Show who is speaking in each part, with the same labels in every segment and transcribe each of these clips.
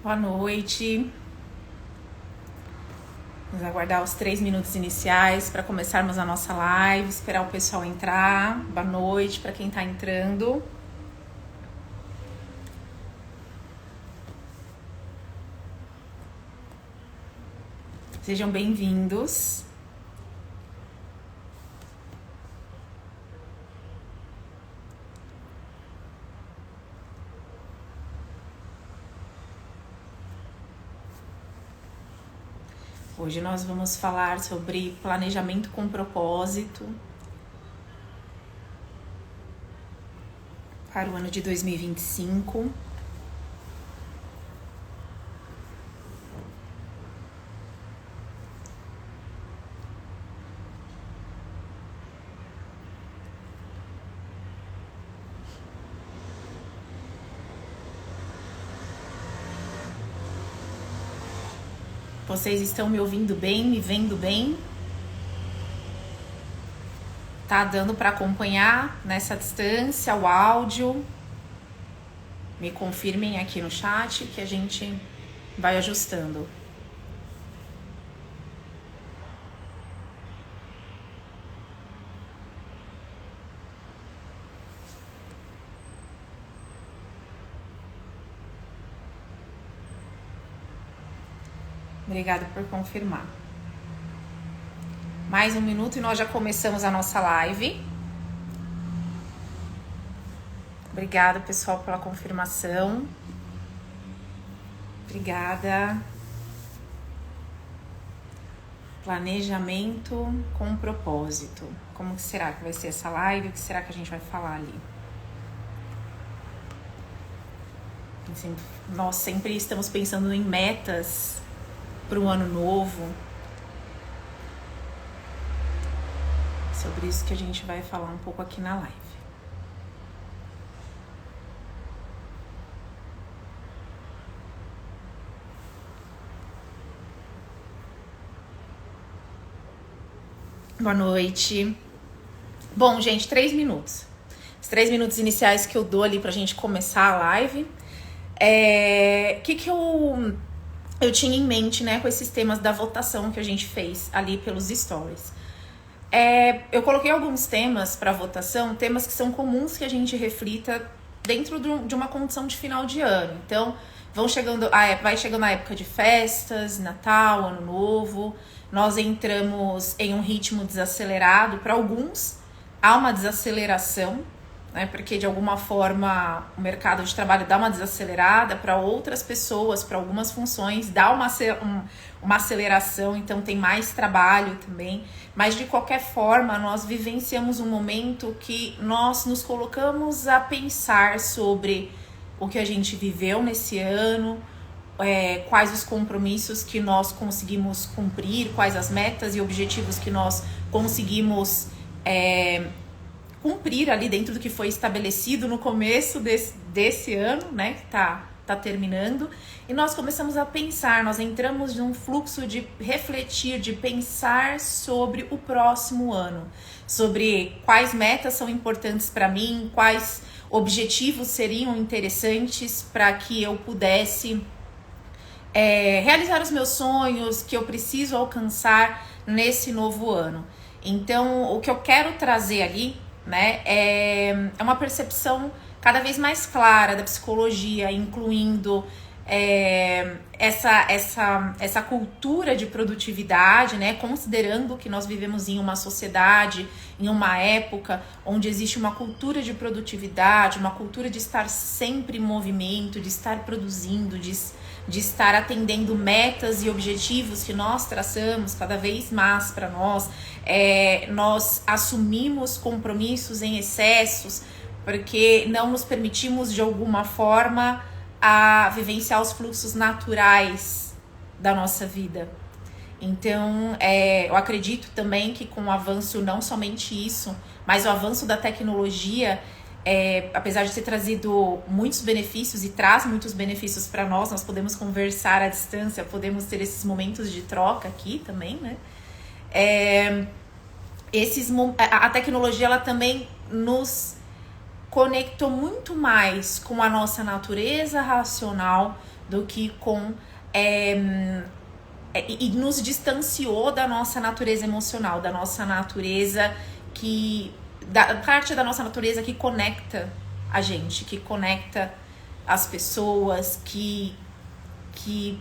Speaker 1: Boa noite. Vamos aguardar os 3 minutos iniciais para começarmos a nossa live, esperar o pessoal entrar. Boa noite para quem está entrando. Sejam bem-vindos. Hoje nós vamos falar sobre planejamento com propósito para o ano de 2025. Vocês estão me ouvindo bem, me vendo bem? Tá dando para acompanhar nessa distância o áudio? Me confirmem aqui no chat que a gente vai ajustando. Obrigada por confirmar. Mais um minuto e nós já começamos a nossa live. Obrigada, pessoal, pela confirmação. Obrigada. Planejamento com propósito. Como que será que vai ser essa live? O que será que a gente vai falar ali? Nós sempre estamos pensando em metas para o ano novo. Sobre isso que a gente vai falar um pouco aqui na live. Boa noite. Bom, gente, 3 minutos. Os 3 minutos iniciais que eu dou ali pra gente começar a live. Que eu tinha em mente, né, com esses temas da votação que a gente fez ali pelos stories. Eu coloquei alguns temas para votação, temas que são comuns que a gente reflita dentro de uma condição de final de ano. Então, vai chegando a época de festas, Natal, Ano Novo, nós entramos em um ritmo desacelerado. Para alguns, há uma desaceleração, né, porque de alguma forma o mercado de trabalho dá uma desacelerada. Para outras pessoas, para algumas funções, dá uma aceleração, então tem mais trabalho também. Mas de qualquer forma, nós vivenciamos um momento que nós nos colocamos a pensar sobre o que a gente viveu nesse ano, quais os compromissos que nós conseguimos cumprir, quais as metas e objetivos que nós conseguimos cumprir ali dentro do que foi estabelecido no começo desse ano, né, que tá terminando. E nós começamos a pensar, nós entramos num fluxo de refletir, de pensar sobre o próximo ano, sobre quais metas são importantes para mim, quais objetivos seriam interessantes para que eu pudesse realizar os meus sonhos, que eu preciso alcançar nesse novo ano. Então, o que eu quero trazer ali, né, é uma percepção cada vez mais clara da psicologia, incluindo essa cultura de produtividade, né, considerando que nós vivemos em uma sociedade, em uma época onde existe uma cultura de produtividade, uma cultura de estar sempre em movimento, de estar produzindo, de estar atendendo metas e objetivos que nós traçamos cada vez mais para nós. Nós assumimos compromissos em excessos porque não nos permitimos de alguma forma a vivenciar os fluxos naturais da nossa vida. Então, eu acredito também que com o avanço, não somente isso, mas o avanço da tecnologia, apesar de ter trazido muitos benefícios e traz muitos benefícios para nós podemos conversar à distância, podemos ter esses momentos de troca aqui também, né? A tecnologia, ela também nos conectou muito mais com a nossa natureza racional do que com... e nos distanciou da nossa natureza emocional, da nossa natureza da parte da nossa natureza que conecta a gente, que conecta as pessoas, que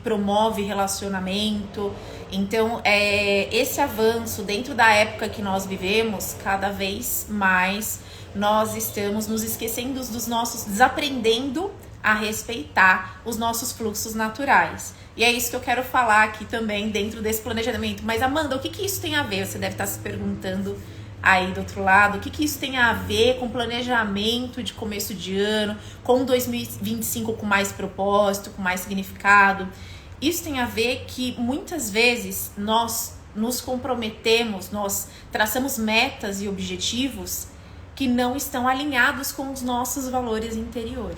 Speaker 1: promove relacionamento. Então, esse avanço dentro da época que nós vivemos, cada vez mais nós estamos nos esquecendo desaprendendo a respeitar os nossos fluxos naturais. E é isso que eu quero falar aqui também dentro desse planejamento. Mas, Amanda, o que isso tem a ver? Você deve estar se perguntando aí do outro lado, o que isso tem a ver com planejamento de começo de ano, com 2025 com mais propósito, com mais significado. Isso tem a ver que muitas vezes nós nos comprometemos, nós traçamos metas e objetivos que não estão alinhados com os nossos valores interior,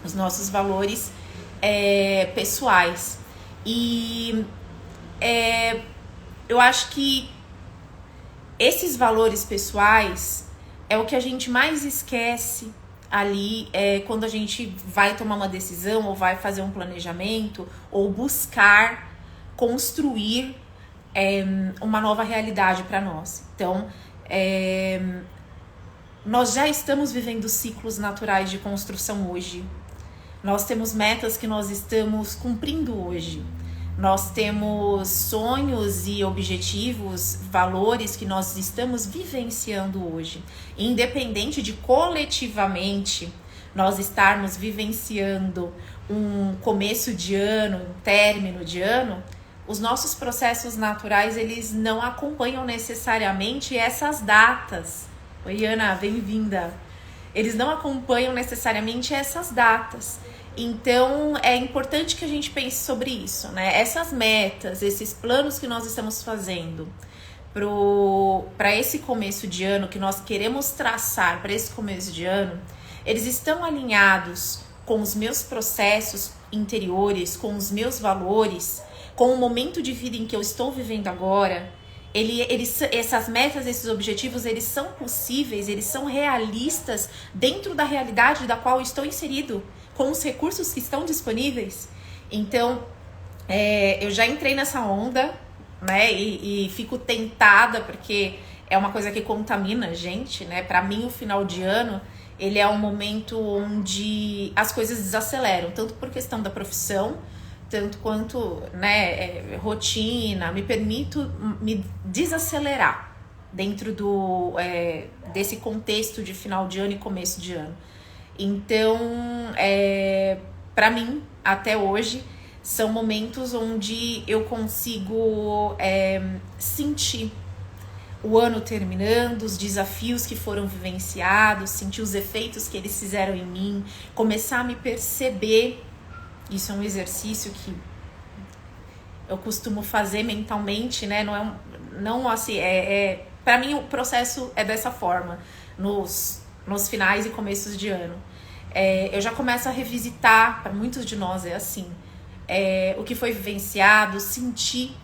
Speaker 1: os nossos valores pessoais. E eu acho que esses valores pessoais é o que a gente mais esquece ali quando a gente vai tomar uma decisão ou vai fazer um planejamento ou buscar construir uma nova realidade para nós. Então, nós já estamos vivendo ciclos naturais de construção hoje. Nós temos metas que nós estamos cumprindo hoje. Nós temos sonhos e objetivos, valores que nós estamos vivenciando hoje. Independente de coletivamente nós estarmos vivenciando um começo de ano, um término de ano, os nossos processos naturais, eles não acompanham necessariamente essas datas. Oi, Ana, bem-vinda. Eles não acompanham necessariamente essas datas. Então, é importante que a gente pense sobre isso, né? Essas metas, esses planos que nós estamos fazendo para esse começo de ano, que nós queremos traçar para esse começo de ano, eles estão alinhados com os meus processos interiores, com os meus valores, com o momento de vida em que eu estou vivendo agora. Essas metas, esses objetivos, eles são possíveis, eles são realistas dentro da realidade da qual eu estou inserido, com os recursos que estão disponíveis. Então, eu já entrei nessa onda, né, e fico tentada, porque é uma coisa que contamina a gente, né? Para mim, o final de ano, ele é um momento onde as coisas desaceleram, tanto por questão da profissão, tanto quanto, né, rotina. Me permito me desacelerar dentro desse contexto de final de ano e começo de ano. Então, para mim, até hoje, são momentos onde eu consigo sentir o ano terminando, os desafios que foram vivenciados, sentir os efeitos que eles fizeram em mim, começar a me perceber. Isso é um exercício que eu costumo fazer mentalmente, né? Não assim, para mim o processo é dessa forma, nos finais e começos de ano. Eu já começo a revisitar, para muitos de nós é assim, o que foi vivenciado, sentir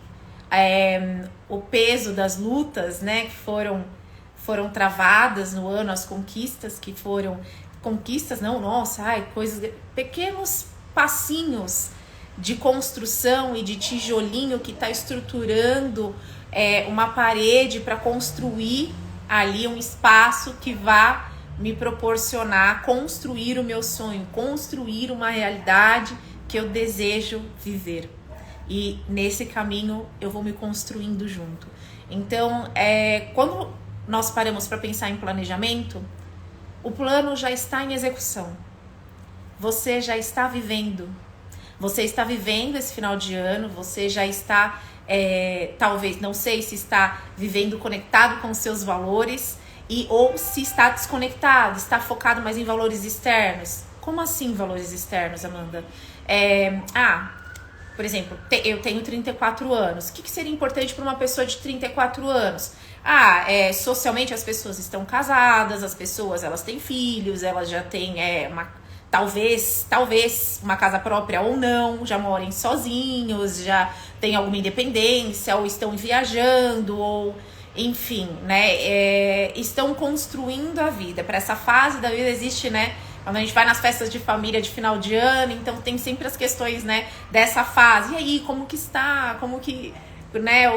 Speaker 1: o peso das lutas, né, que foram travadas no ano, as conquistas que foram... Conquistas, não, nossa, coisas... Pequenos passinhos de construção e de tijolinho que está estruturando uma parede para construir ali um espaço que vá me proporcionar construir o meu sonho, construir uma realidade que eu desejo viver. E nesse caminho eu vou me construindo junto. Então, quando nós paramos para pensar em planejamento, o plano já está em execução. Você já está vivendo. Você está vivendo esse final de ano, você já está, talvez, não sei se está vivendo conectado com os seus valores, ou se está desconectado, está focado mais em valores externos. Como assim valores externos, Amanda? Por exemplo, eu tenho 34 anos. O que seria importante para uma pessoa de 34 anos? Socialmente as pessoas estão casadas, as pessoas elas têm filhos, elas já têm talvez uma casa própria ou não, já morem sozinhos, já têm alguma independência, ou estão viajando, ou enfim, né? Estão construindo a vida. Para essa fase da vida existe, né, Quando a gente vai nas festas de família de final de ano, então tem sempre as questões, né, dessa fase. E aí, como que está? Como que, né,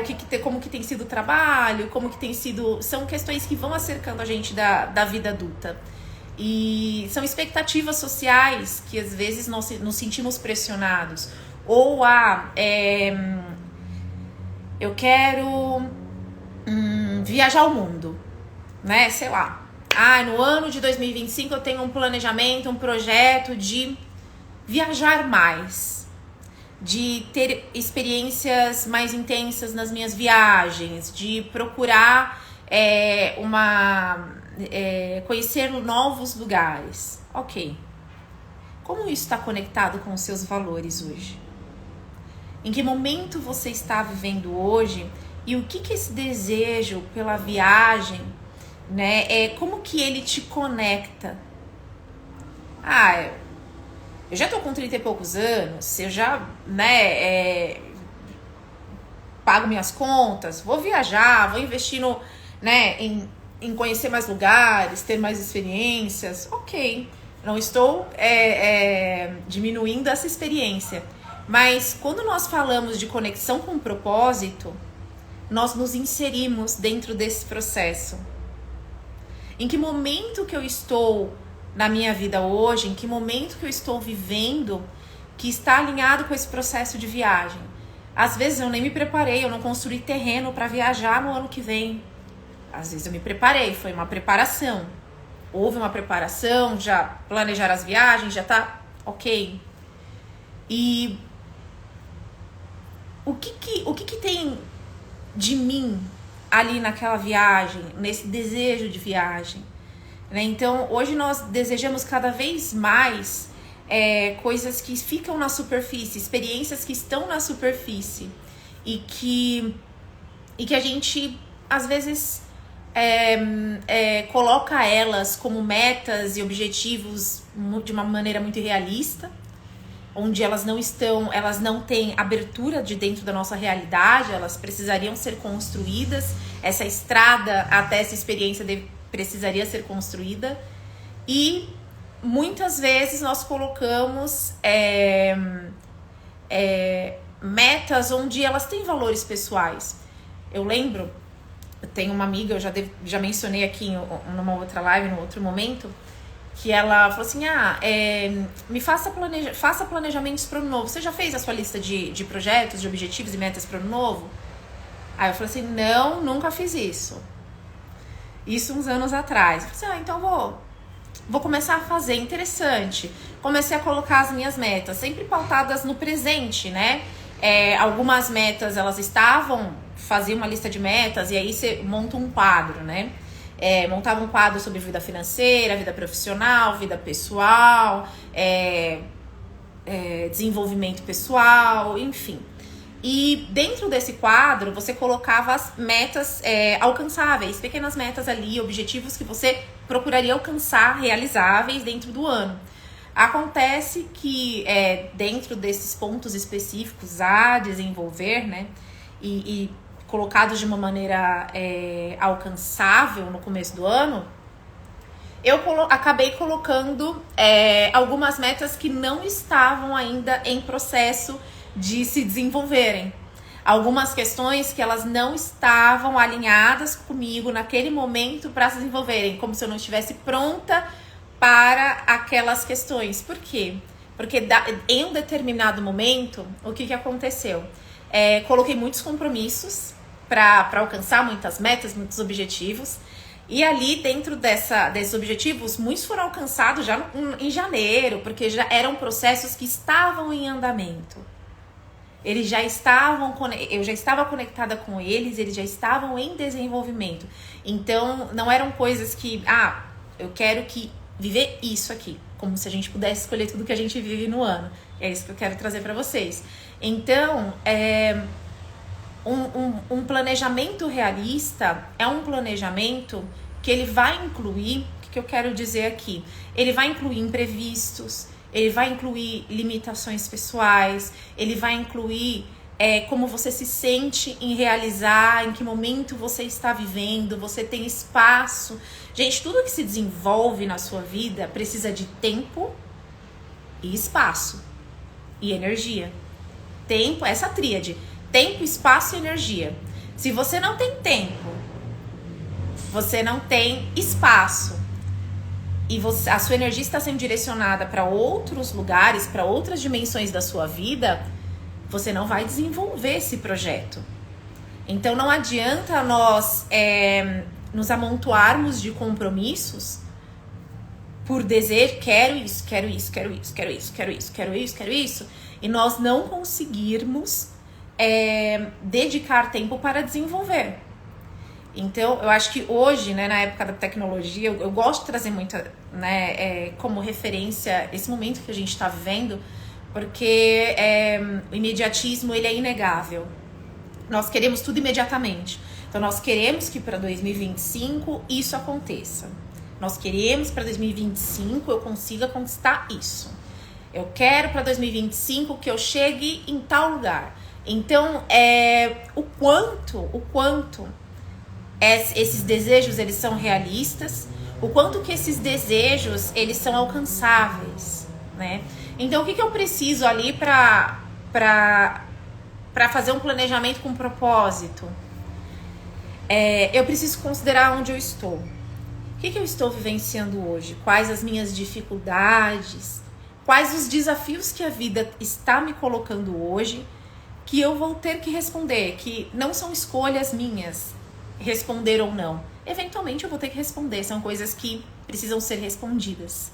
Speaker 1: como que tem sido o trabalho? Como que tem sido... São questões que vão acercando a gente da vida adulta. E são expectativas sociais que às vezes nós nos sentimos pressionados. Ou eu quero viajar o mundo, né? Sei lá. No ano de 2025 eu tenho um planejamento, um projeto de viajar mais, de ter experiências mais intensas nas minhas viagens, de procurar conhecer novos lugares. Ok. Como isso está conectado com os seus valores hoje? Em que momento você está vivendo hoje? E o que esse desejo pela viagem, né, como que ele te conecta? Eu já tô com 30 e poucos anos, eu já, né, pago minhas contas, vou viajar, vou investir em conhecer mais lugares, ter mais experiências. Ok, não estou diminuindo essa experiência, mas quando nós falamos de conexão com propósito, nós nos inserimos dentro desse processo. Em que momento que eu estou na minha vida hoje, em que momento que eu estou vivendo que está alinhado com esse processo de viagem? Às vezes eu nem me preparei, eu não construí terreno para viajar no ano que vem. Às vezes eu me preparei, foi uma preparação. Houve uma preparação, já planejar as viagens, já tá ok. E o que tem de mim ali naquela viagem, nesse desejo de viagem, né? Então, hoje nós desejamos cada vez mais coisas que ficam na superfície, experiências que estão na superfície e que a gente, às vezes, coloca elas como metas e objetivos de uma maneira muito irrealista, onde elas não têm abertura de dentro da nossa realidade, elas precisariam ser construídas, essa estrada até essa experiência precisaria ser construída, e muitas vezes nós colocamos metas onde elas têm valores pessoais. Eu lembro, eu tenho uma amiga, eu já mencionei aqui numa outra live, num outro momento, que ela falou assim, faça planejamentos para o ano novo. Você já fez a sua lista de projetos, de objetivos e metas para o ano novo? Aí eu falei assim, não, nunca fiz isso. Isso uns anos atrás. Eu falei assim, então vou começar a fazer. Interessante. Comecei a colocar as minhas metas, sempre pautadas no presente, né? Algumas metas, elas fazia uma lista de metas e aí você monta um quadro, né? Montava um quadro sobre vida financeira, vida profissional, vida pessoal, desenvolvimento pessoal, enfim. E dentro desse quadro, você colocava as metas alcançáveis, pequenas metas ali, objetivos que você procuraria alcançar, realizáveis dentro do ano. Acontece que dentro desses pontos específicos a desenvolver, né, e colocados de uma maneira alcançável no começo do ano, eu acabei colocando algumas metas que não estavam ainda em processo de se desenvolverem. Algumas questões que elas não estavam alinhadas comigo naquele momento para se desenvolverem, como se eu não estivesse pronta para aquelas questões. Por quê? Porque em um determinado momento, o que aconteceu? Coloquei muitos compromissos para alcançar muitas metas, muitos objetivos. E ali, dentro desses objetivos, muitos foram alcançados já em janeiro, porque já eram processos que estavam em andamento. Eu já estava conectada com eles já estavam em desenvolvimento. Então, não eram coisas que, eu quero viver isso aqui, como se a gente pudesse escolher tudo que a gente vive no ano. É isso que eu quero trazer para vocês. Então, um planejamento realista é um planejamento que ele vai incluir, o que eu quero dizer aqui? Ele vai incluir imprevistos, ele vai incluir limitações pessoais, ele vai incluir como você se sente em realizar, em que momento você está vivendo, você tem espaço. Gente, tudo que se desenvolve na sua vida precisa de tempo e espaço e energia. Tempo, essa tríade, tempo, espaço e energia. Se você não tem tempo, você não tem espaço e a sua energia está sendo direcionada para outros lugares, para outras dimensões da sua vida, você não vai desenvolver esse projeto. Então não adianta nós nos amontoarmos de compromissos por desejo, quero isso, quero isso, quero isso, quero isso, quero isso, quero isso, quero isso, e nós não conseguirmos dedicar tempo para desenvolver. Então, eu acho que hoje, né, na época da tecnologia, eu gosto de trazer muito, né, como referência esse momento que a gente está vivendo, porque o imediatismo, ele é inegável. Nós queremos tudo imediatamente. Então, nós queremos que para 2025 isso aconteça. Nós queremos para 2025 eu consiga conquistar isso. Eu quero para 2025 que eu chegue em tal lugar. Então, o quanto esses desejos, eles são realistas, o quanto que esses desejos, eles são alcançáveis, né? Então, o que eu preciso ali para fazer um planejamento com propósito? Eu preciso considerar onde eu estou. O que eu estou vivenciando hoje? Quais as minhas dificuldades? Quais os desafios que a vida está me colocando hoje que eu vou ter que responder? Que não são escolhas minhas responder ou não. Eventualmente eu vou ter que responder. São coisas que precisam ser respondidas.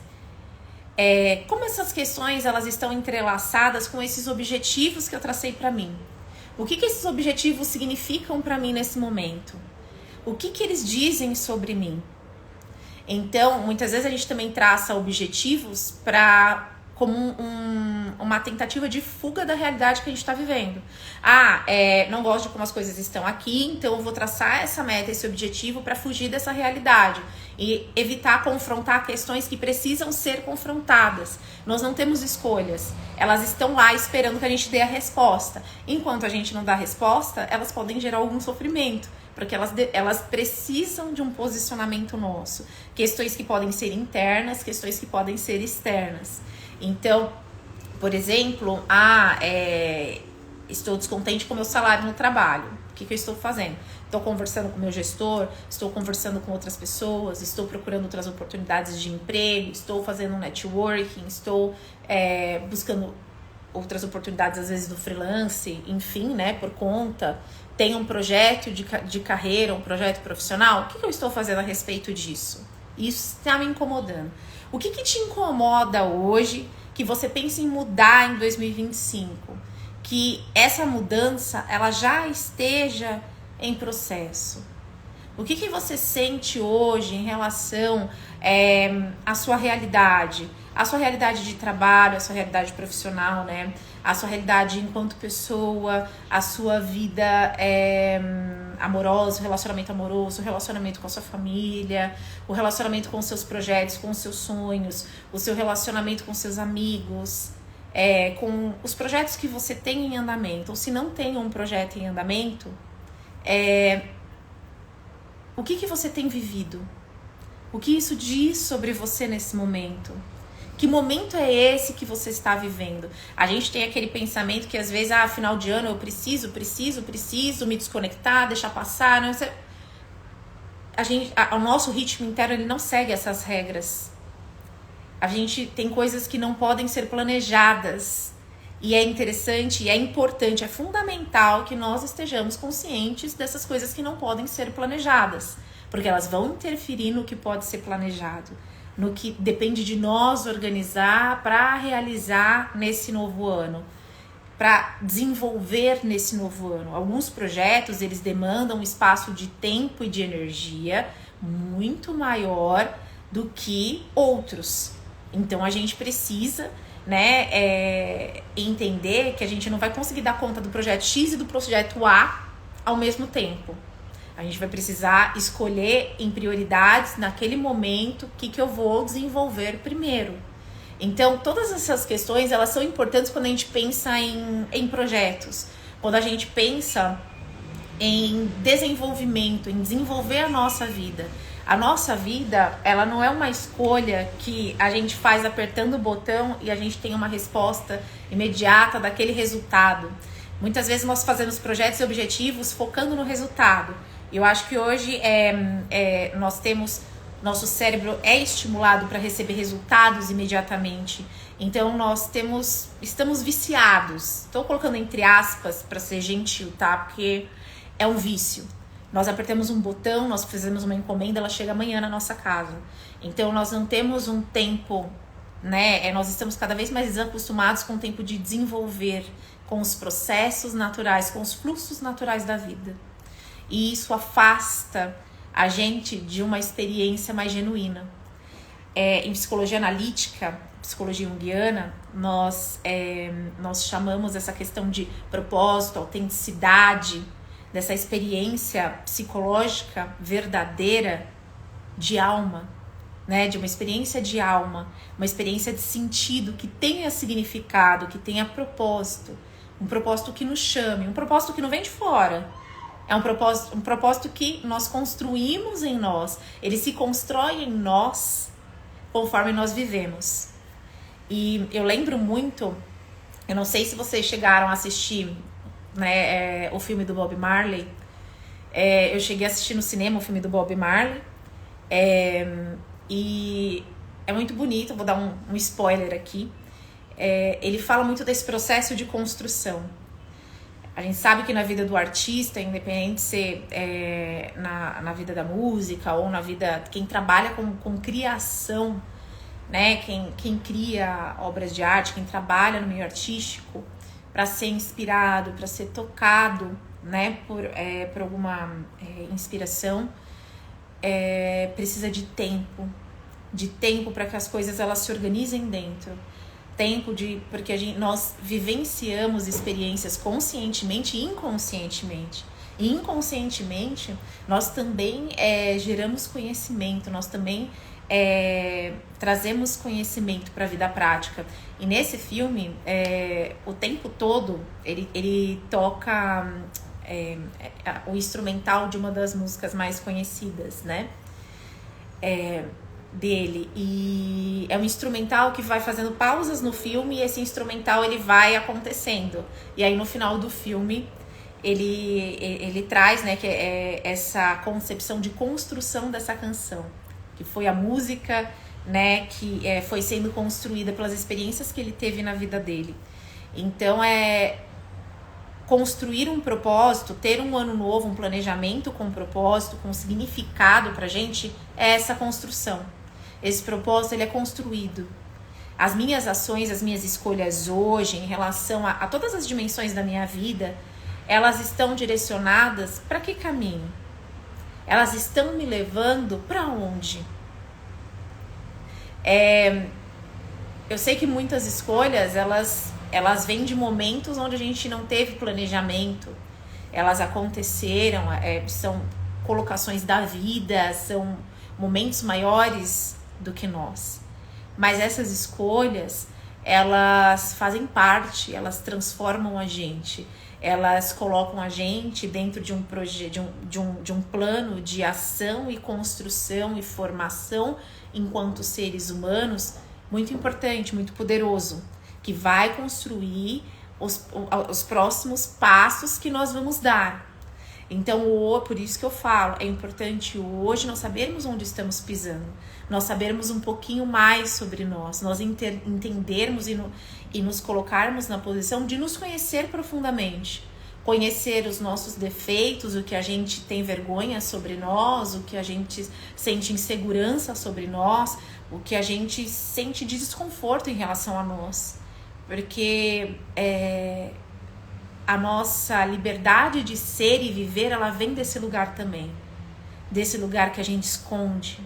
Speaker 1: Como essas questões elas estão entrelaçadas com esses objetivos que eu tracei para mim? O que esses objetivos significam para mim nesse momento? O que eles dizem sobre mim? Então, muitas vezes a gente também traça objetivos como uma tentativa de fuga da realidade que a gente está vivendo. Não gosto de como as coisas estão aqui, então eu vou traçar essa meta, esse objetivo para fugir dessa realidade e evitar confrontar questões que precisam ser confrontadas. Nós não temos escolhas, elas estão lá esperando que a gente dê a resposta. Enquanto a gente não dá a resposta, elas podem gerar algum sofrimento, porque elas precisam de um posicionamento nosso. Questões que podem ser internas, questões que podem ser externas. Então, por exemplo, estou descontente com o meu salário no trabalho. O que eu estou fazendo? Estou conversando com o meu gestor, estou conversando com outras pessoas, estou procurando outras oportunidades de emprego, estou fazendo um networking, estou buscando outras oportunidades, às vezes, do freelance, enfim, né, por conta. Tenho um projeto de carreira, um projeto profissional. O que eu estou fazendo a respeito disso? Isso está me incomodando. O que te incomoda hoje que você pensa em mudar em 2025? Que essa mudança ela já esteja em processo. O que você sente hoje em relação à sua realidade? A sua realidade de trabalho, a sua realidade profissional, né? A sua realidade enquanto pessoa, a sua vida amorosa, o relacionamento amoroso, o relacionamento com a sua família, o relacionamento com os seus projetos, com os seus sonhos, o seu relacionamento com seus amigos, com os projetos que você tem em andamento, ou se não tem um projeto em andamento, o que você tem vivido? O que isso diz sobre você nesse momento? Que momento é esse que você está vivendo? A gente tem aquele pensamento que às vezes, final de ano eu preciso me desconectar, deixar passar. Não sei. O nosso ritmo interno ele não segue essas regras. A gente tem coisas que não podem ser planejadas. E é interessante, e é importante, é fundamental que nós estejamos conscientes dessas coisas que não podem ser planejadas. Porque elas vão interferir no que pode ser planejado. No que depende de nós organizar para realizar nesse novo ano, para desenvolver nesse novo ano. Alguns projetos, eles demandam um espaço de tempo e de energia muito maior do que outros. Então, a gente precisa, né, entender que a gente não vai conseguir dar conta do projeto X e do projeto A ao mesmo tempo. A gente vai precisar escolher em prioridades, naquele momento, o que eu vou desenvolver primeiro. Então, todas essas questões, elas são importantes quando a gente pensa em projetos. Quando a gente pensa em desenvolvimento, em desenvolver a nossa vida. A nossa vida, ela não é uma escolha que a gente faz apertando o botão e a gente tem uma resposta imediata daquele resultado. Muitas vezes nós fazemos projetos e objetivos focando no resultado. Eu acho que hoje nós temos, nosso cérebro é estimulado para receber resultados imediatamente. Então nós estamos viciados. Estou colocando entre aspas para ser gentil, tá? Porque é um vício. Nós apertamos um botão, nós fizemos uma encomenda, ela chega amanhã na nossa casa. Então nós não temos um tempo, né? Nós estamos cada vez mais acostumados com o tempo de desenvolver, com os processos naturais, com os fluxos naturais da vida. E isso afasta a gente de uma experiência mais genuína. Em psicologia analítica, psicologia junguiana, nós chamamos essa questão de propósito, autenticidade, dessa experiência psicológica verdadeira de alma, né? De uma experiência de alma, uma experiência de sentido que tenha significado, que tenha propósito, um propósito que nos chame, um propósito que não vem de fora. É um propósito que nós construímos em nós, ele se constrói em nós conforme nós vivemos. E eu lembro muito, eu não sei se vocês chegaram a assistir, né, o filme do Bob Marley. Eu cheguei a assistir no cinema o filme do Bob Marley, e é muito bonito. Eu vou dar um spoiler aqui. Ele fala muito desse processo de construção. A gente sabe que na vida do artista, independente de ser na vida da música ou na vida, quem trabalha com criação, né, quem cria obras de arte, quem trabalha no meio artístico, para ser inspirado, para ser tocado, né, por alguma inspiração, precisa de tempo para que as coisas elas se organizem dentro. Porque nós vivenciamos experiências conscientemente e inconscientemente. E inconscientemente, nós também geramos conhecimento, nós também trazemos conhecimento para a vida prática. E nesse filme, o tempo todo, ele toca o instrumental de uma das músicas mais conhecidas, né? Dele. E é um instrumental que vai fazendo pausas no filme, e esse instrumental ele vai acontecendo. E aí no final do filme ele traz, né, que essa concepção de construção dessa canção, que foi a música, né, que foi sendo construída pelas experiências que ele teve na vida dele. Então construir um propósito, ter um ano novo, um planejamento com propósito, com significado pra gente, é essa construção. Esse propósito, ele é construído. As minhas ações, as minhas escolhas hoje, em relação a todas as dimensões da minha vida, elas estão direcionadas para que caminho? Elas estão me levando para onde? Eu sei que muitas escolhas, elas vêm de momentos onde a gente não teve planejamento. Elas aconteceram, são colocações da vida, são momentos maiores do que nós. Mas essas escolhas, elas fazem parte, elas transformam a gente, elas colocam a gente dentro de um projeto, de um plano de ação e construção e formação enquanto seres humanos, muito importante, muito poderoso, que vai construir os próximos passos que nós vamos dar. Então, por isso que eu falo, é importante hoje nós sabermos onde estamos pisando, nós sabermos um pouquinho mais sobre nós entendermos e nos colocarmos na posição de nos conhecer profundamente, conhecer os nossos defeitos, o que a gente tem vergonha sobre nós, o que a gente sente insegurança sobre nós, o que a gente sente de desconforto em relação a nós, porque a nossa liberdade de ser e viver, ela vem desse lugar também. Desse lugar que a gente esconde.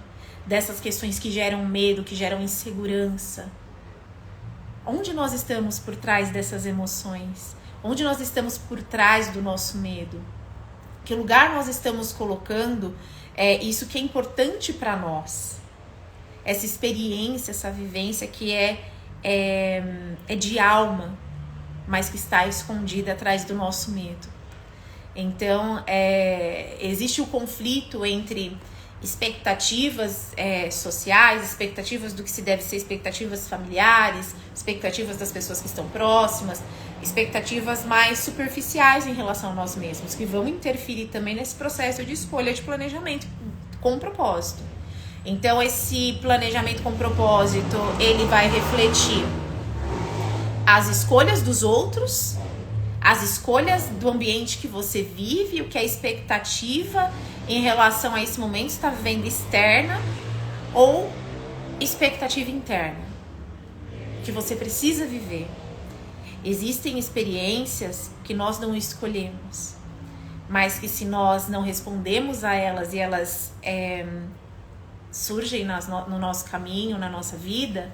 Speaker 1: Dessas questões que geram medo, que geram insegurança. Onde nós estamos por trás dessas emoções? Onde nós estamos por trás do nosso medo? Que lugar nós estamos colocando isso que é importante para nós? Essa experiência, essa vivência que é de alma. mas que está escondida atrás do nosso medo. Então, existe o conflito entre expectativas sociais, expectativas do que se deve ser, expectativas familiares, expectativas das pessoas que estão próximas, expectativas mais superficiais em relação a nós mesmos, que vão interferir também nesse processo de escolha de planejamento com propósito. Então, esse planejamento com propósito, ele vai refletir as escolhas dos outros, as escolhas do ambiente que você vive, o que é expectativa em relação a esse momento está vivendo externa ou expectativa interna, que você precisa viver. Existem experiências que nós não escolhemos, mas que se nós não respondemos a elas e elas surgem no nosso caminho, na nossa vida,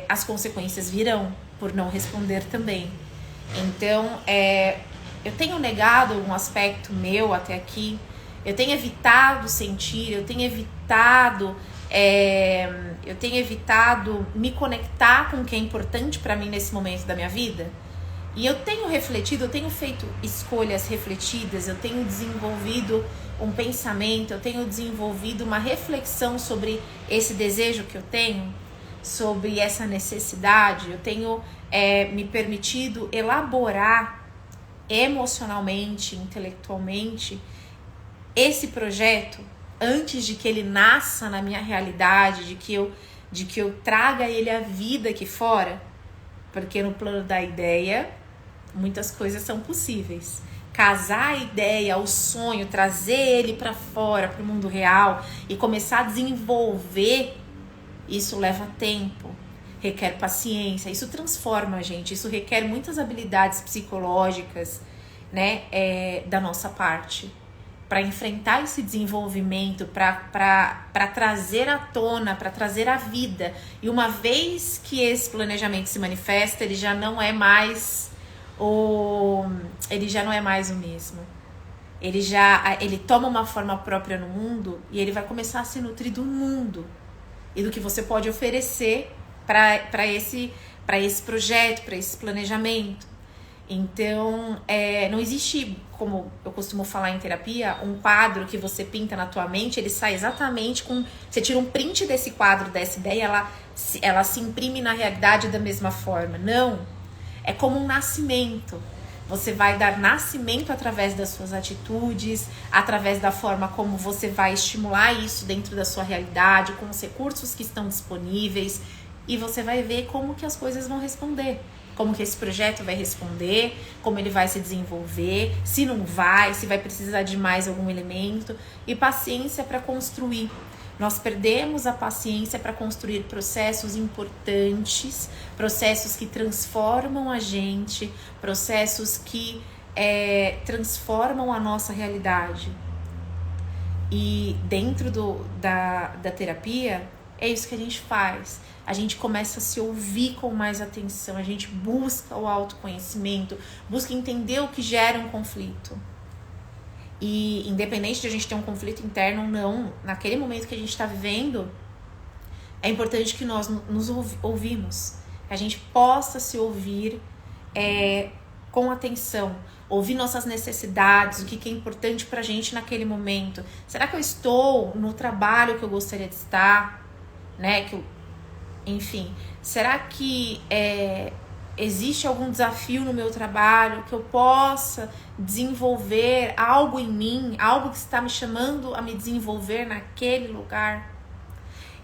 Speaker 1: as consequências virão por não responder também. Então, eu tenho negado um aspecto meu até aqui, eu tenho evitado sentir, eu tenho evitado me conectar com o que é importante para mim nesse momento da minha vida. E eu tenho refletido, eu tenho feito escolhas refletidas, eu tenho desenvolvido um pensamento, eu tenho desenvolvido uma reflexão sobre esse desejo que eu tenho, sobre essa necessidade. Eu tenho me permitido elaborar emocionalmente, intelectualmente esse projeto antes de que ele nasça na minha realidade, de que eu traga ele à vida aqui fora, porque no plano da ideia muitas coisas são possíveis. Casar a ideia, o sonho, trazer ele para fora, para o mundo real e começar a desenvolver, isso leva tempo, requer paciência, isso transforma a gente, isso requer muitas habilidades psicológicas, né, da nossa parte, para enfrentar esse desenvolvimento, para trazer à tona, para trazer à vida. E uma vez que esse planejamento se manifesta, ele já não é mais o mesmo. Ele toma uma forma própria no mundo e ele vai começar a se nutrir do mundo e do que você pode oferecer para esse projeto, para esse planejamento. Então, não existe, como eu costumo falar em terapia, um quadro que você pinta na tua mente, ele sai exatamente com... Você tira um print desse quadro, dessa ideia, ela se imprime na realidade da mesma forma. Não, é como um nascimento. Você vai dar nascimento através das suas atitudes, através da forma como você vai estimular isso dentro da sua realidade, com os recursos que estão disponíveis, e você vai ver como que as coisas vão responder, como que esse projeto vai responder, como ele vai se desenvolver, se não vai, se vai precisar de mais algum elemento, e paciência para construir. Nós perdemos a paciência para construir processos importantes, processos que transformam a gente, processos que transformam a nossa realidade. E dentro da terapia, é isso que a gente faz. A gente começa a se ouvir com mais atenção, a gente busca o autoconhecimento, busca entender o que gera um conflito. E independente de a gente ter um conflito interno ou não, naquele momento que a gente está vivendo, é importante que nós nos ouvimos, que a gente possa se ouvir com atenção, ouvir nossas necessidades, o que é importante pra gente naquele momento. Será que eu estou no trabalho que eu gostaria de estar? Né? Enfim, será que existe algum desafio no meu trabalho que eu possa desenvolver algo em mim, algo que está me chamando a me desenvolver naquele lugar?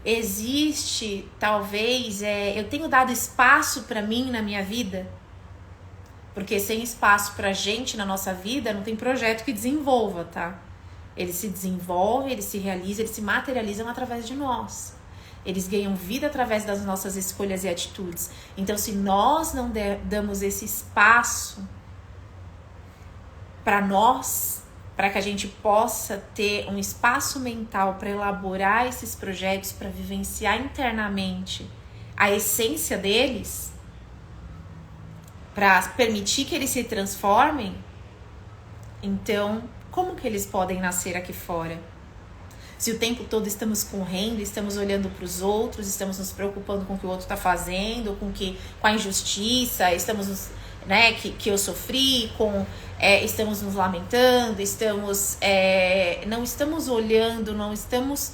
Speaker 1: Existe, talvez, eu tenho dado espaço para mim na minha vida? Porque sem espaço pra gente na nossa vida, não tem projeto que desenvolva, tá? Ele se desenvolve, ele se realiza, eles se materializam através de nós. Eles ganham vida através das nossas escolhas e atitudes. Então, se nós não damos esse espaço para nós, para que a gente possa ter um espaço mental para elaborar esses projetos, para vivenciar internamente a essência deles, para permitir que eles se transformem, então, como que eles podem nascer aqui fora? Se o tempo todo estamos correndo, estamos olhando para os outros, estamos nos preocupando com o que o outro está fazendo, com a injustiça, estamos né, que eu sofri, estamos nos lamentando, não estamos olhando, não estamos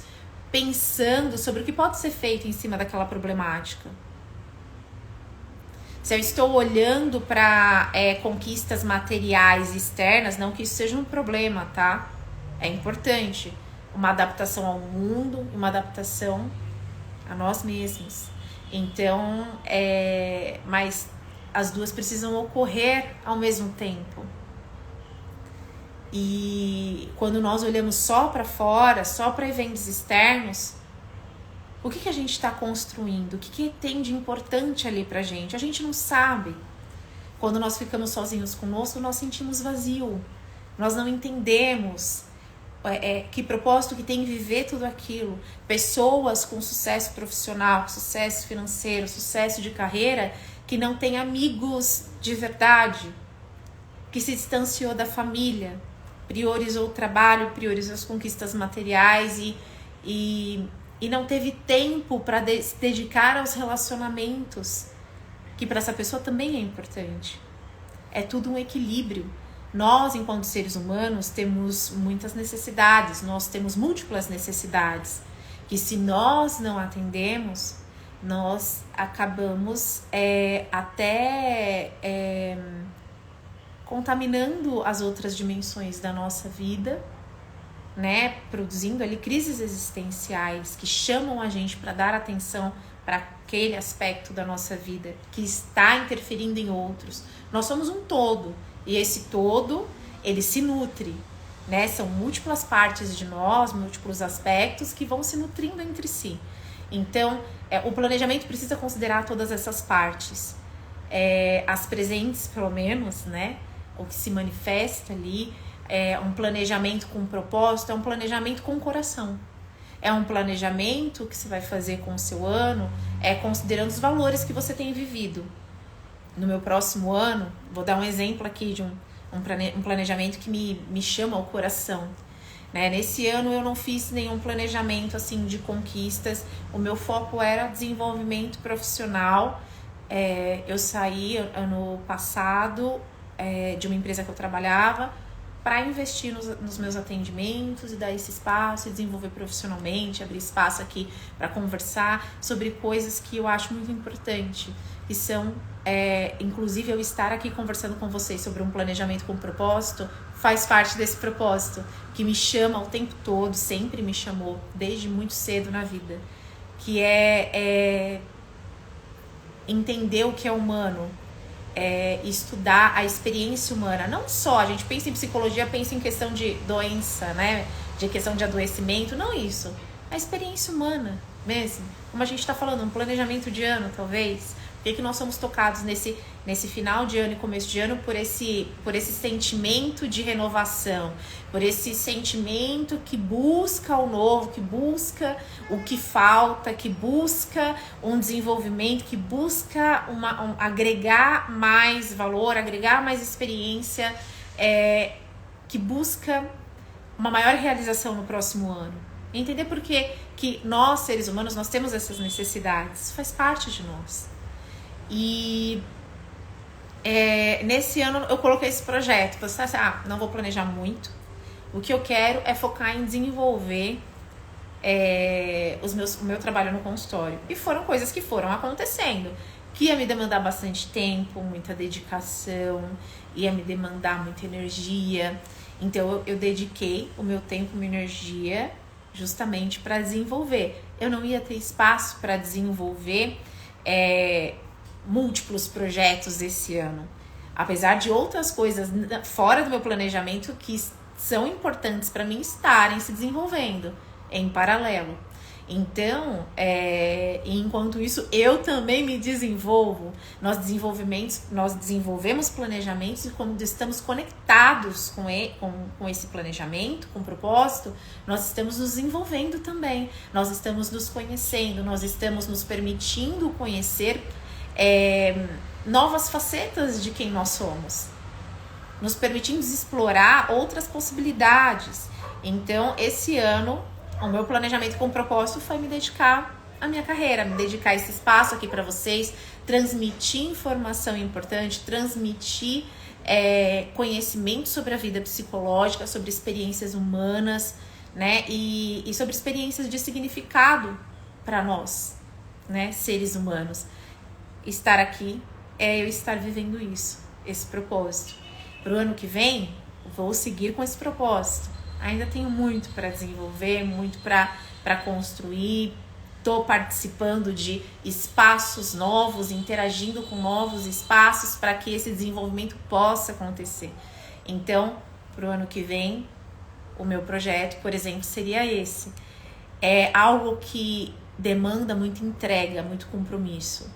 Speaker 1: pensando sobre o que pode ser feito em cima daquela problemática. Se eu estou olhando para conquistas materiais externas, não que isso seja um problema, tá? É importante. Uma adaptação ao mundo, uma adaptação a nós mesmos. Então, mas as duas precisam ocorrer ao mesmo tempo. E quando nós olhamos só para fora, só para eventos externos, o que a gente está construindo? O que tem de importante ali pra gente? A gente não sabe. Quando nós ficamos sozinhos conosco, nós sentimos vazio. Nós não entendemos que propósito que tem viver tudo aquilo. Pessoas com sucesso profissional, sucesso financeiro, sucesso de carreira, que não têm amigos de verdade, que se distanciou da família, priorizou o trabalho, priorizou as conquistas materiais e não teve tempo para se dedicar aos relacionamentos, que para essa pessoa também é importante. É tudo um equilíbrio. Nós, enquanto seres humanos, temos muitas necessidades, nós temos múltiplas necessidades, que se nós não atendemos, nós acabamos contaminando as outras dimensões da nossa vida, né, produzindo ali crises existenciais que chamam a gente para dar atenção para aquele aspecto da nossa vida que está interferindo em outros. Nós somos um todo e esse todo, ele se nutre, né? São múltiplas partes de nós, múltiplos aspectos que vão se nutrindo entre si. Então, o planejamento precisa considerar todas essas partes, as presentes pelo menos, né? O que se manifesta ali. É um planejamento com propósito, é um planejamento com coração. É um planejamento que você vai fazer com o seu ano, considerando os valores que você tem vivido. No meu próximo ano, vou dar um exemplo aqui de um planejamento que me chama ao coração. Né? Nesse ano eu não fiz nenhum planejamento assim, de conquistas, o meu foco era desenvolvimento profissional. Eu saí ano passado de uma empresa que eu trabalhava, para investir nos meus atendimentos e dar esse espaço e desenvolver profissionalmente, abrir espaço aqui para conversar sobre coisas que eu acho muito importante, que são, inclusive eu estar aqui conversando com vocês sobre um planejamento com propósito, faz parte desse propósito, que me chama o tempo todo, sempre me chamou, desde muito cedo na vida, que entender o que é humano, estudar a experiência humana. Não só, a gente pensa em psicologia, pensa em questão de doença, né? De questão de adoecimento, não isso. A experiência humana mesmo. Como a gente está falando, um planejamento de ano, talvez. Por que nós somos tocados nesse final de ano e começo de ano por esse sentimento de renovação, por esse sentimento que busca o novo, que busca o que falta, que busca um desenvolvimento, que busca agregar mais valor, agregar mais experiência, que busca uma maior realização no próximo ano. Entender por que nós, seres humanos, nós temos essas necessidades. Isso faz parte de nós. E nesse ano eu coloquei esse projeto. Pensei assim, não vou planejar muito. O que eu quero é focar em desenvolver o meu trabalho no consultório. E foram coisas que foram acontecendo, que ia me demandar bastante tempo, muita dedicação, ia me demandar muita energia. Então eu dediquei o meu tempo, minha energia, justamente para desenvolver. Eu não ia ter espaço para desenvolver múltiplos projetos esse ano, apesar de outras coisas fora do meu planejamento que são importantes para mim estarem se desenvolvendo em paralelo. Então, enquanto isso, eu também me desenvolvo. Nós desenvolvemos planejamentos e quando estamos conectados com esse planejamento, com o propósito, nós estamos nos desenvolvendo também. Nós estamos nos conhecendo, nós estamos nos permitindo conhecer novas facetas de quem nós somos, nos permitindo explorar outras possibilidades. Então, esse ano O meu planejamento com propósito foi me dedicar à minha carreira, me dedicar a esse espaço aqui para vocês, transmitir informação importante, transmitir conhecimento sobre a vida psicológica, sobre experiências humanas, né? E sobre experiências de significado para nós, né, seres humanos. Estar aqui é eu estar vivendo isso, esse propósito. Pro ano que vem, vou seguir com esse propósito. Ainda tenho muito para desenvolver, muito para construir. Estou participando de espaços novos, interagindo com novos espaços para que esse desenvolvimento possa acontecer. Então, pro ano que vem, o meu projeto, por exemplo, seria esse. É algo que demanda muita entrega, muito compromisso.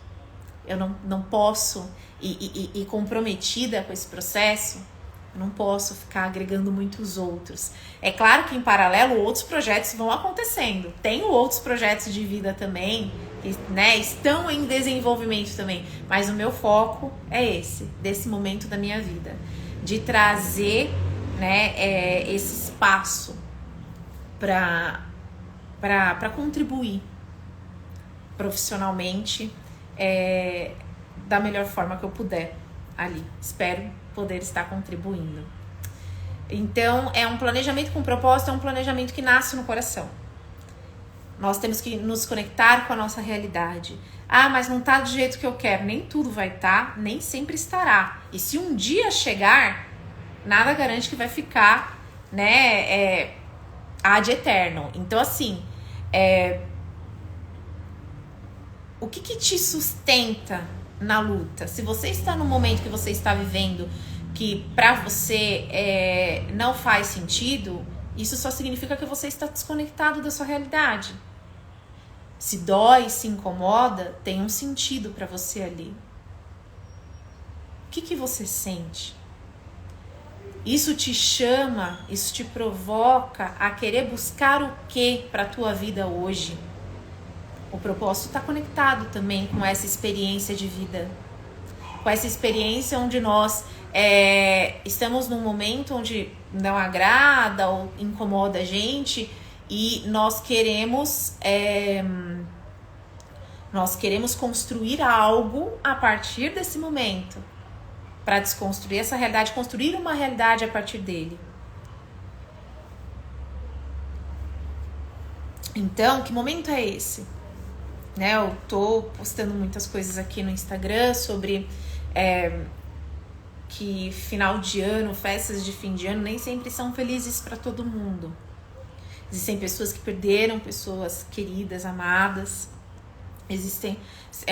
Speaker 1: Eu não posso, e comprometida com esse processo, eu não posso ficar agregando muitos outros. É claro que em paralelo outros projetos vão acontecendo. Tenho outros projetos de vida também, que, né, estão em desenvolvimento também. Mas o meu foco é esse, desse momento da minha vida. De trazer, né, esse espaço para contribuir profissionalmente da melhor forma que eu puder ali. Espero poder estar contribuindo. Então, um planejamento com propósito, é um planejamento que nasce no coração. Nós temos que nos conectar com a nossa realidade. Ah, mas não tá do jeito que eu quero. Nem tudo vai estar, nem sempre estará. E se um dia chegar, nada garante que vai ficar, né, ad eterno. Então, assim, o que te sustenta na luta? Se você está no momento que você está vivendo que pra você não faz sentido, isso só significa que você está desconectado da sua realidade. Se dói, se incomoda, tem um sentido pra você ali. O que você sente? Isso te chama, isso te provoca a querer buscar o que pra tua vida hoje? O propósito está conectado também com essa experiência de vida, com essa experiência onde nós estamos num momento onde não agrada ou incomoda a gente e nós queremos construir algo a partir desse momento, para desconstruir essa realidade, construir uma realidade a partir dele. Então, que momento é esse? Né, eu tô postando muitas coisas aqui no Instagram sobre que final de ano, festas de fim de ano nem sempre são felizes para todo mundo. Existem pessoas que perderam pessoas queridas, amadas. Existem,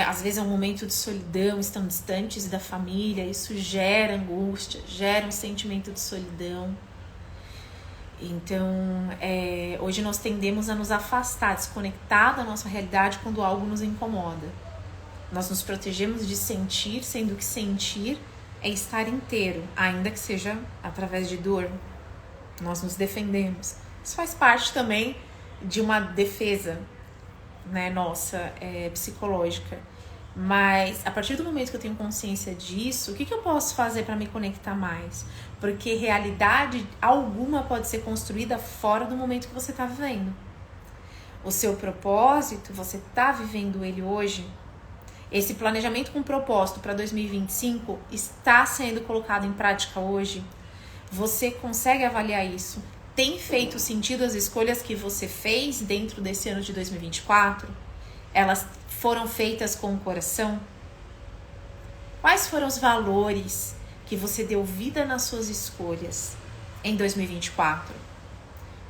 Speaker 1: às vezes é um momento de solidão, estão distantes da família, isso gera angústia, gera um sentimento de solidão. Então, hoje nós tendemos a nos afastar, desconectar da nossa realidade quando algo nos incomoda. Nós nos protegemos de sentir, sendo que sentir é estar inteiro, ainda que seja através de dor. Nós nos defendemos. Isso faz parte também de uma defesa, né, nossa, psicológica. Mas a partir do momento que eu tenho consciência disso, o que eu posso fazer para me conectar mais? Porque realidade alguma pode ser construída fora do momento que você está vivendo. O seu propósito, você está vivendo ele hoje? Esse planejamento com propósito para 2025 está sendo colocado em prática hoje? Você consegue avaliar isso? Tem feito sentido as escolhas que você fez dentro desse ano de 2024? Elas foram feitas com o coração? Quais foram os valores que você deu vida nas suas escolhas em 2024?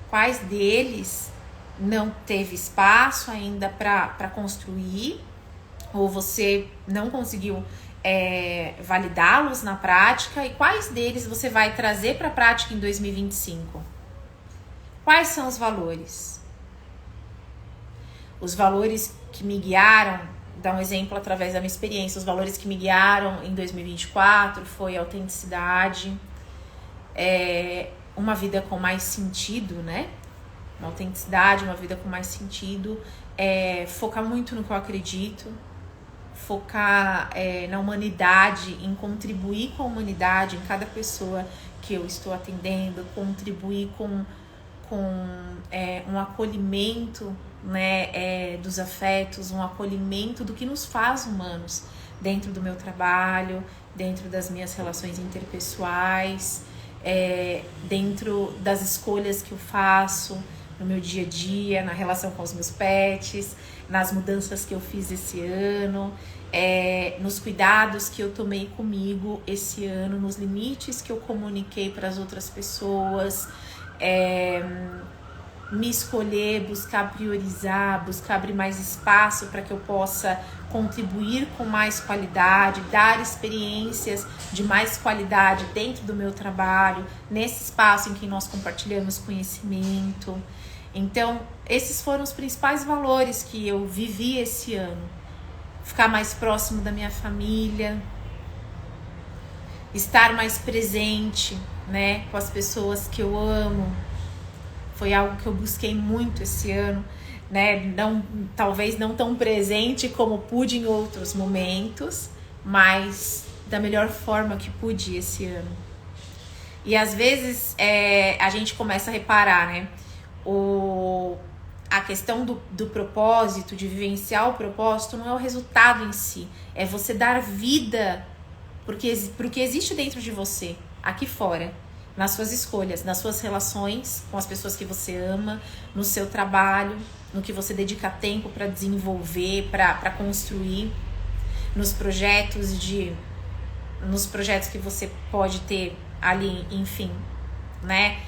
Speaker 1: Quais deles não teve espaço ainda para construir? Ou você não conseguiu validá-los na prática? E quais deles você vai trazer para a prática em 2025? Quais são os valores? Os valores que me guiaram, dar um exemplo através da minha experiência, os valores que me guiaram em 2024 foi autenticidade, uma vida com mais sentido, né? Uma autenticidade, uma vida com mais sentido, focar muito no que eu acredito, focar na humanidade, em contribuir com a humanidade, em cada pessoa que eu estou atendendo, contribuir com um acolhimento, né, dos afetos, um acolhimento do que nos faz humanos dentro do meu trabalho, dentro das minhas relações interpessoais, dentro das escolhas que eu faço no meu dia a dia, na relação com os meus pets, nas mudanças que eu fiz esse ano, nos cuidados que eu tomei comigo esse ano, nos limites que eu comuniquei para as outras pessoas, me escolher, buscar priorizar, buscar abrir mais espaço para que eu possa contribuir com mais qualidade, dar experiências de mais qualidade dentro do meu trabalho, nesse espaço em que nós compartilhamos conhecimento. Então, esses foram os principais valores que eu vivi esse ano. Ficar mais próximo da minha família, estar mais presente, né, com as pessoas que eu amo. Foi algo que eu busquei muito esse ano, né? Talvez não tão presente como pude em outros momentos, mas da melhor forma que pude esse ano. E às vezes a gente começa a reparar, né? A questão do propósito, de vivenciar o propósito, não é o resultado em si. É você dar vida porque existe dentro de você, aqui fora. Nas suas escolhas, nas suas relações com as pessoas que você ama, no seu trabalho, no que você dedica tempo para desenvolver, para construir, nos projetos que você pode ter ali, enfim, né?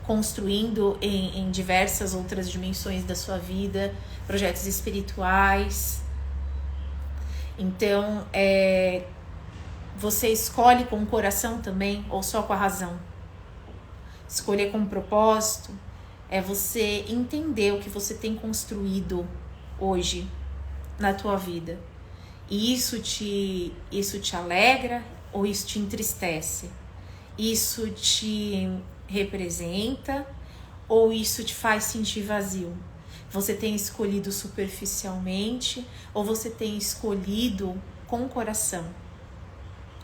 Speaker 1: Construindo em diversas outras dimensões da sua vida, projetos espirituais. Então, você escolhe com o coração também ou só com a razão? Escolher com propósito é você entender o que você tem construído hoje na tua vida. E isso te alegra ou isso te entristece? Isso te representa ou isso te faz sentir vazio? Você tem escolhido superficialmente ou você tem escolhido com o coração?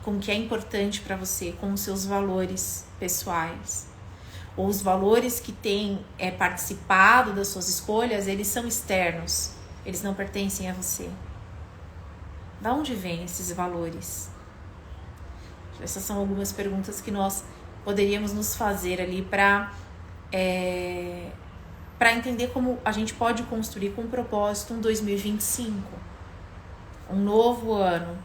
Speaker 1: Com o que é importante para você, com os seus valores pessoais. Ou os valores que têm participado das suas escolhas, eles são externos, eles não pertencem a você. Da onde vêm esses valores? Essas são algumas perguntas que nós poderíamos nos fazer ali para entender como a gente pode construir com propósito um 2025, um novo ano.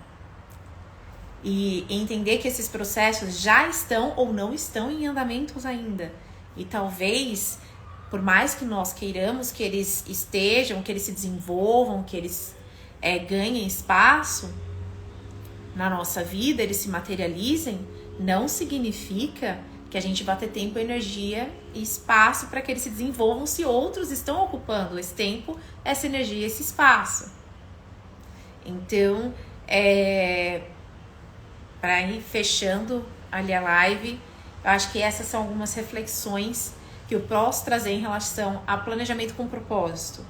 Speaker 1: E entender que esses processos já estão ou não estão em andamentos ainda. E talvez, por mais que nós queiramos que eles estejam, que eles se desenvolvam, que eles ganhem espaço na nossa vida, eles se materializem, não significa que a gente vai ter tempo, energia e espaço para que eles se desenvolvam se outros estão ocupando esse tempo, essa energia, esse espaço. Então, para ir fechando ali a live, eu acho que essas são algumas reflexões que eu posso trazer em relação a planejamento com propósito.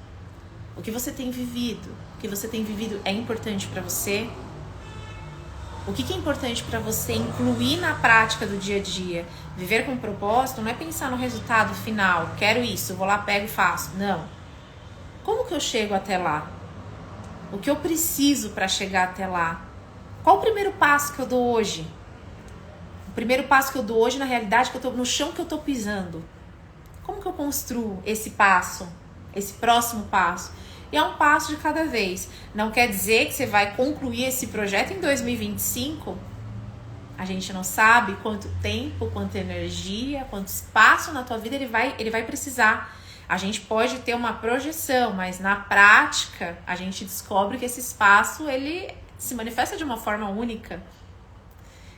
Speaker 1: O que você tem vivido? O que você tem vivido é importante para você? O que é importante para você incluir na prática do dia a dia? Viver com propósito não é pensar no resultado final. Quero isso, vou lá, pego e faço. Não. Como que eu chego até lá? O que eu preciso para chegar até lá? Qual o primeiro passo que eu dou hoje? O primeiro passo que eu dou hoje, na realidade, que eu tô no chão que eu tô pisando. Como que eu construo esse passo? Esse próximo passo? E é um passo de cada vez. Não quer dizer que você vai concluir esse projeto em 2025. A gente não sabe quanto tempo, quanta energia, quanto espaço na tua vida ele vai precisar. A gente pode ter uma projeção, mas na prática a gente descobre que esse espaço ele se manifesta de uma forma única.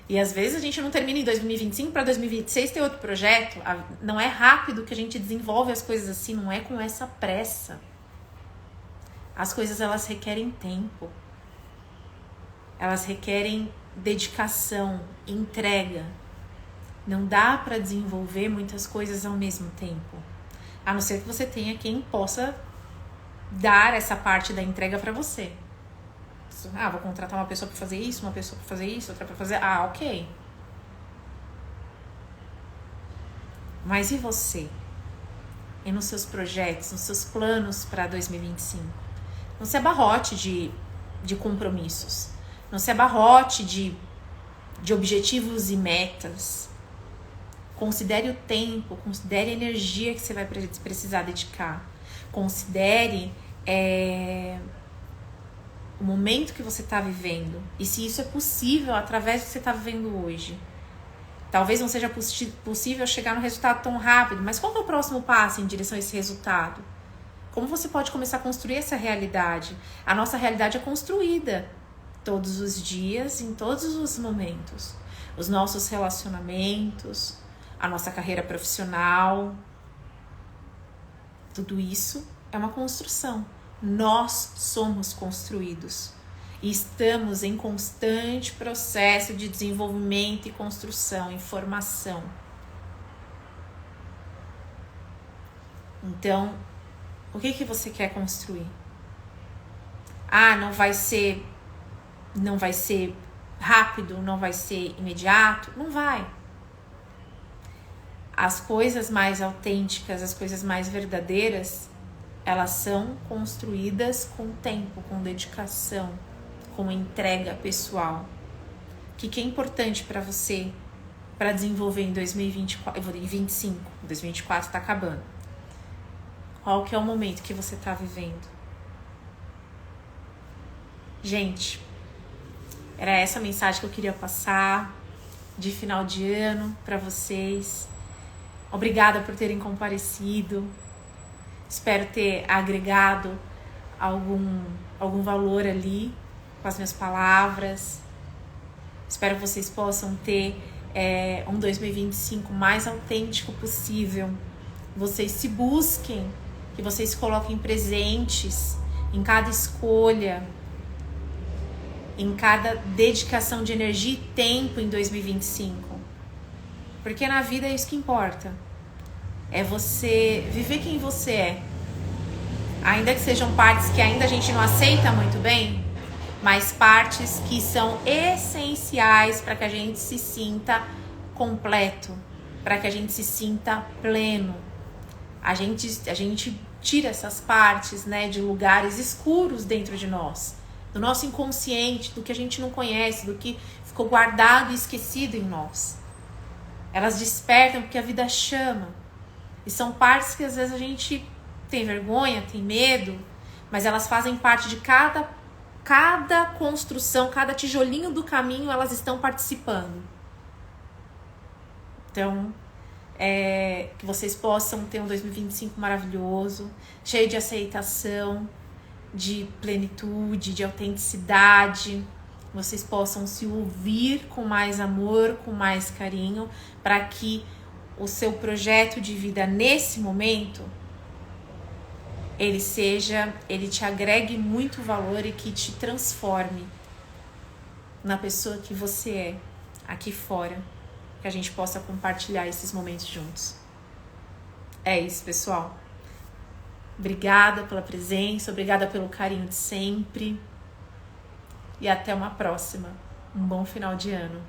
Speaker 1: E às vezes a gente não termina em 2025 para 2026 ter outro projeto. Não é rápido que a gente desenvolve as coisas assim, não é com essa pressa. As coisas elas requerem tempo. Elas requerem dedicação, entrega. Não dá para desenvolver muitas coisas ao mesmo tempo. A não ser que você tenha quem possa dar essa parte da entrega para você. Vou contratar uma pessoa para fazer isso, uma pessoa para fazer isso, outra para fazer... ok. Mas e você? E nos seus projetos, nos seus planos para 2025? Não se abarrote de compromissos. Não se abarrote de objetivos e metas. Considere o tempo, considere a energia que você vai precisar dedicar. Considere o momento que você está vivendo. E se isso é possível através do que você está vivendo hoje. Talvez não seja possível chegar no resultado tão rápido, mas qual é o próximo passo em direção a esse resultado? Como você pode começar a construir essa realidade? A nossa realidade é construída todos os dias, em todos os momentos. Os nossos relacionamentos, a nossa carreira profissional, tudo isso é uma construção. Nós somos construídos. E estamos em constante processo de desenvolvimento e construção, informação. Então, o que você quer construir? Não vai ser rápido, não vai ser imediato? Não vai. As coisas mais autênticas, as coisas mais verdadeiras, elas são construídas com tempo, com dedicação, com entrega pessoal. O que é importante para você para desenvolver em 2024, 2025, 2024 está acabando. Qual que é o momento que você está vivendo? Gente, era essa a mensagem que eu queria passar de final de ano para vocês. Obrigada por terem comparecido. Espero ter agregado algum valor ali com as minhas palavras. Espero que vocês possam ter um 2025 mais autêntico possível. Vocês se busquem, que vocês coloquem presentes em cada escolha, em cada dedicação de energia e tempo em 2025. Porque na vida é isso que importa. É você viver quem você é. Ainda que sejam partes que ainda a gente não aceita muito bem, mas partes que são essenciais para que a gente se sinta completo, para que a gente se sinta pleno. A gente tira essas partes, né, de lugares escuros dentro de nós, do nosso inconsciente, do que a gente não conhece, do que ficou guardado e esquecido em nós. Elas despertam porque a vida chama. E são partes que às vezes a gente tem vergonha, tem medo, mas elas fazem parte de cada construção, cada tijolinho do caminho, elas estão participando. Então, que vocês possam ter um 2025 maravilhoso, cheio de aceitação, de plenitude, de autenticidade. Vocês possam se ouvir com mais amor, com mais carinho, para que o seu projeto de vida nesse momento ele te agregue muito valor e que te transforme na pessoa que você é aqui fora, que a gente possa compartilhar esses momentos juntos. É isso, pessoal. Obrigada pela presença, obrigada pelo carinho de sempre e até uma próxima. Um bom final de ano.